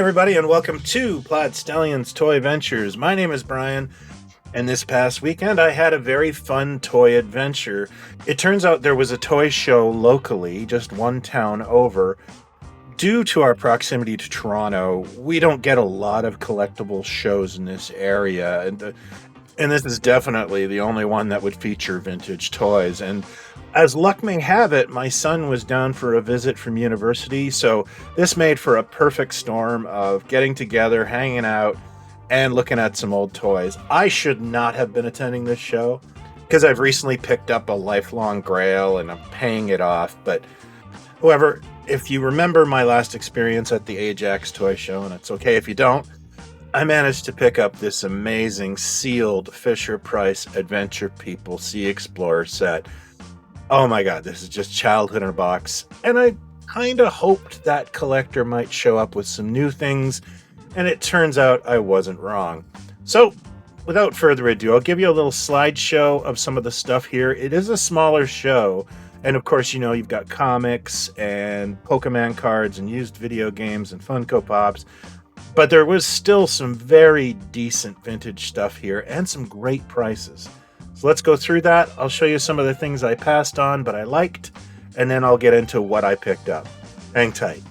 everybody, and welcome to Plaid Stallion's Toy Ventures. My name is Brian, and this past weekend I had a very fun toy adventure. It turns out there was a toy show locally, just one town over. Due to our proximity to Toronto, we don't get a lot of collectible shows in this area, and this is definitely the only one that would feature vintage toys. And as luck may have it, my son was down for a visit from university, so this made for a perfect storm of getting together, hanging out, and looking at some old toys. I should not have been attending this show, because I've recently picked up a lifelong grail and I'm paying it off. But however, if you remember my last experience at the Ajax Toy show, and it's okay if you don't, I managed to pick up this amazing sealed Fisher-Price Adventure People Sea Explorer set. Oh my god, this is just childhood in a box, and I kind of hoped that collector might show up with some new things, and it turns out I wasn't wrong. So, without further ado, I'll give you a little slideshow of some of the stuff here. It is a smaller show, and of course, you know, you've got comics and Pokemon cards and used video games and Funko Pops, but there was still some very decent vintage stuff here and some great prices. So let's go through that. I'll show you some of the things I passed on but I liked, and then I'll get into what I picked up. Hang tight.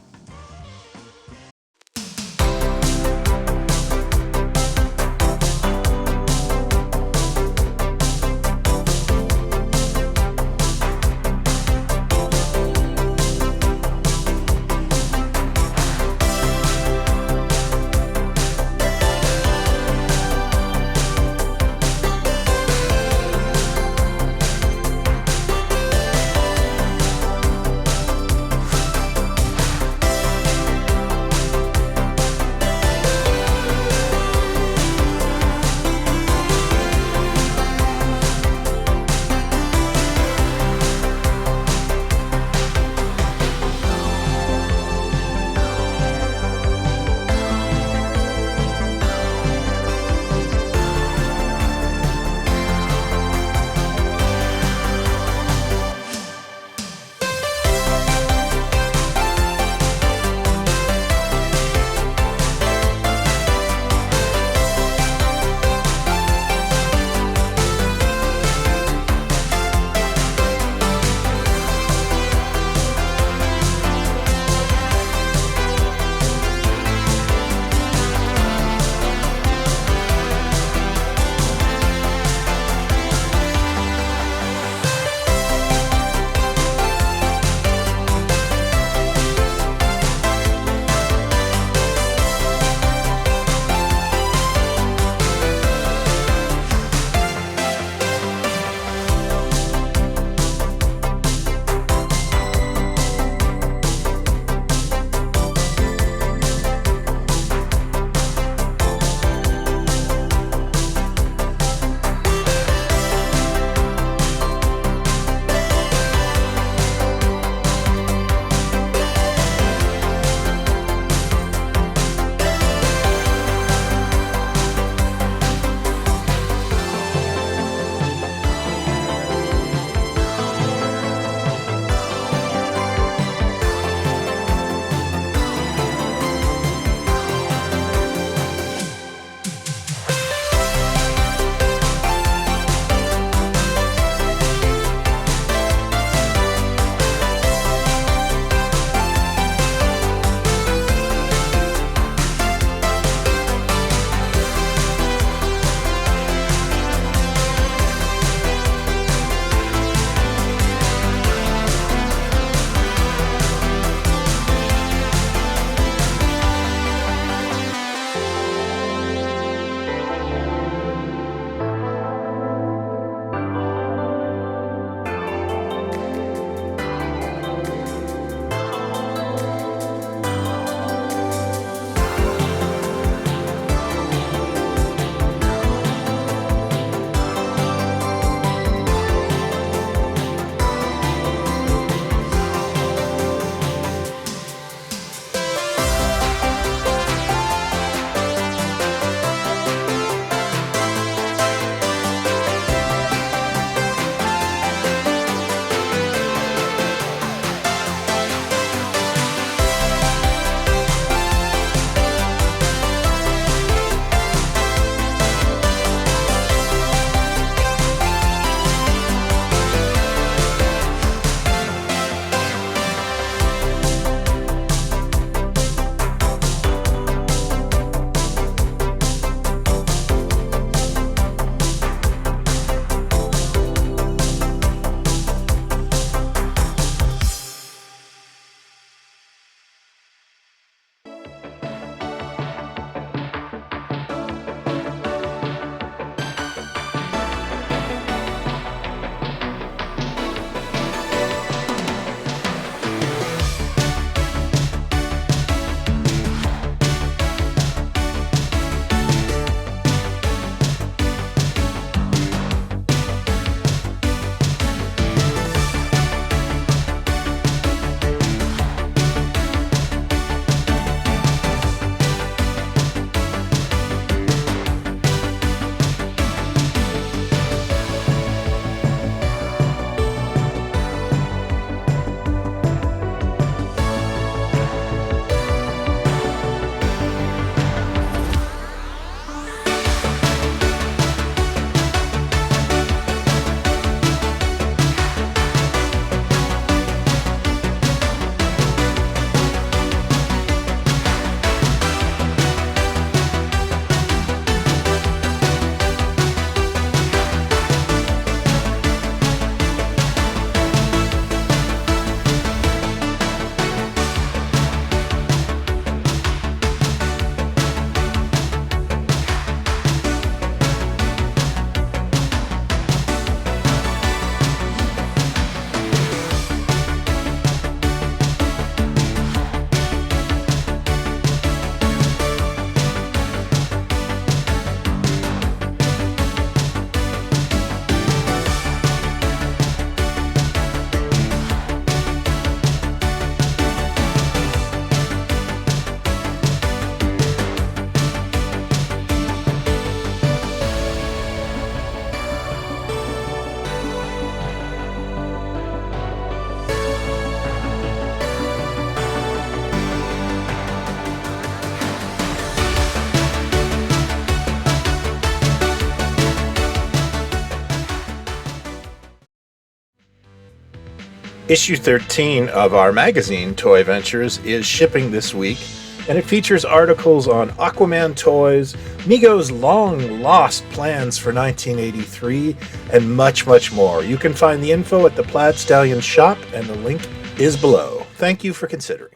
Issue 13 of our magazine, Toy Ventures, is shipping this week, and it features articles on Aquaman toys, Mego's long-lost plans for 1983, and much, much more. You can find the info at the Plaid Stallion shop, and the link is below. Thank you for considering.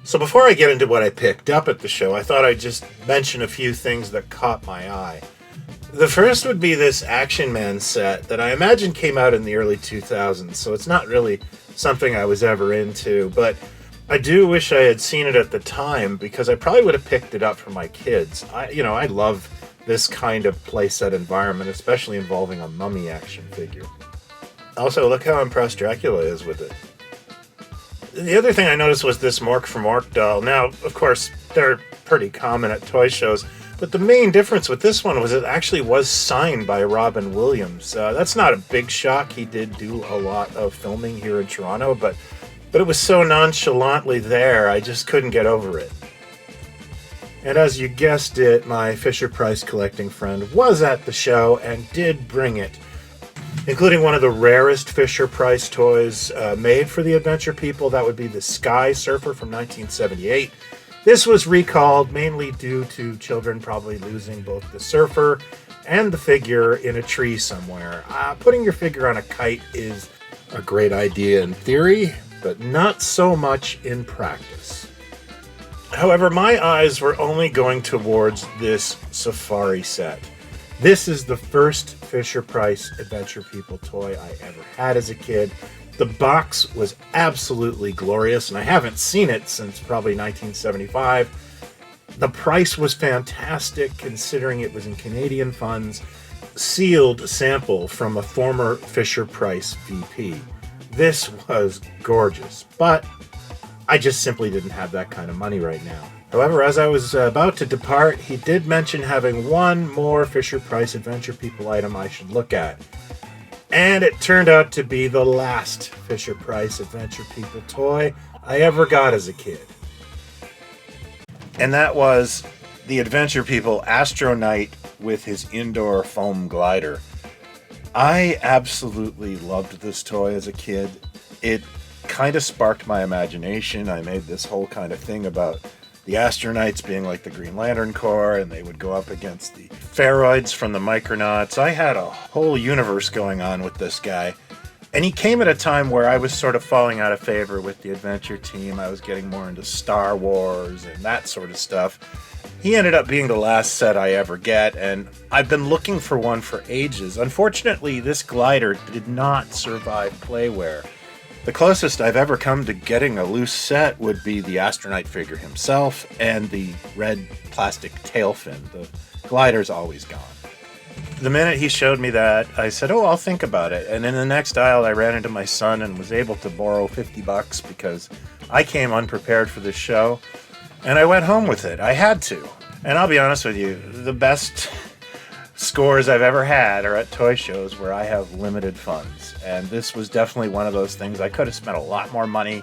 So before I get into what I picked up at the show, I thought I'd just mention a few things that caught my eye. The first would be this Action Man set that I imagine came out in the early 2000s, so it's not really something I was ever into, but I do wish I had seen it at the time because I probably would have picked it up for my kids. I love this kind of playset environment, especially involving a mummy action figure. Also, look how impressed Dracula is with it. The other thing I noticed was this Mork from Ork doll. Now, of course, they're pretty common at toy shows, but the main difference with this one was it actually was signed by Robyn Williams. That's not a big shock. He did do a lot of filming here in Toronto, but it was so nonchalantly there, I just couldn't get over it. And as you guessed it, my Fisher-Price collecting friend was at the show and did bring it, including one of the rarest Fisher-Price toys made for the adventure people. That would be the Sky Surfer from 1978. This was recalled mainly due to children probably losing both the surfer and the figure in a tree somewhere. Putting your figure on a kite is a great idea in theory, but not so much in practice. However, my eyes were only going towards this safari set. This is the first Fisher-Price Adventure People toy I ever had as a kid. The box was absolutely glorious, and I haven't seen it since probably 1975. The price was fantastic, considering it was in Canadian funds. Sealed sample from a former Fisher-Price VP. This was gorgeous, but I just simply didn't have that kind of money right now. However, as I was about to depart, he did mention having one more Fisher-Price Adventure People item I should look at. And it turned out to be the last Fisher-Price Adventure People toy I ever got as a kid. And that was the Adventure People Astro Knight with his indoor foam glider. I absolutely loved this toy as a kid. It kind of sparked my imagination. I made this whole kind of thing about the Astronauts being like the Green Lantern Corps, and they would go up against the Pharoids from the Micronauts. I had a whole universe going on with this guy. And he came at a time where I was sort of falling out of favor with the Adventure Team. I was getting more into Star Wars and that sort of stuff. He ended up being the last set I ever get, and I've been looking for one for ages. Unfortunately, this glider did not survive Playwear. The closest I've ever come to getting a loose set would be the Astronaut figure himself and the red plastic tail fin. The glider's always gone. The minute he showed me that, I said, I'll think about it. And in the next aisle, I ran into my son and was able to borrow $50 because I came unprepared for this show. And I went home with it. I had to. And I'll be honest with you, the best scores I've ever had are at toy shows where I have limited funds. And this was definitely one of those things. I could have spent a lot more money.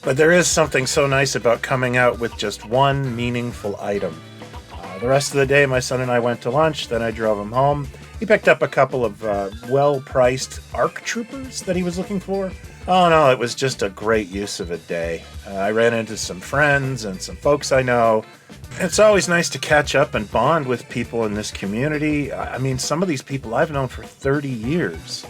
But there is something so nice about coming out with just one meaningful item. The rest of the day, my son and I went to lunch. Then I drove him home. He picked up a couple of well-priced ARC Troopers that he was looking for. Oh no, it was just a great use of a day. I ran into some friends and some folks I know. It's always nice to catch up and bond with people in this community. I mean, some of these people I've known for 30 years.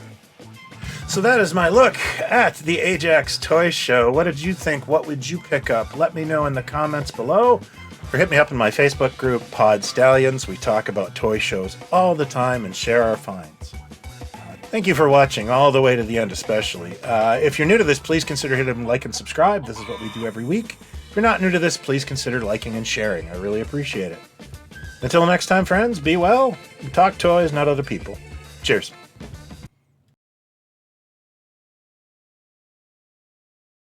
So that is my look at the Ajax Toy Show. What did you think? What would you pick up? Let me know in the comments below. Or hit me up in my Facebook group, Pod Stallions. We talk about toy shows all the time and share our finds. Thank you for watching all the way to the end especially. If you're new to this, please consider hitting like and subscribe. This is what we do every week. If you're not new to this, please consider liking and sharing. I really appreciate it. Until next time, friends, be well and talk toys, not other people. Cheers.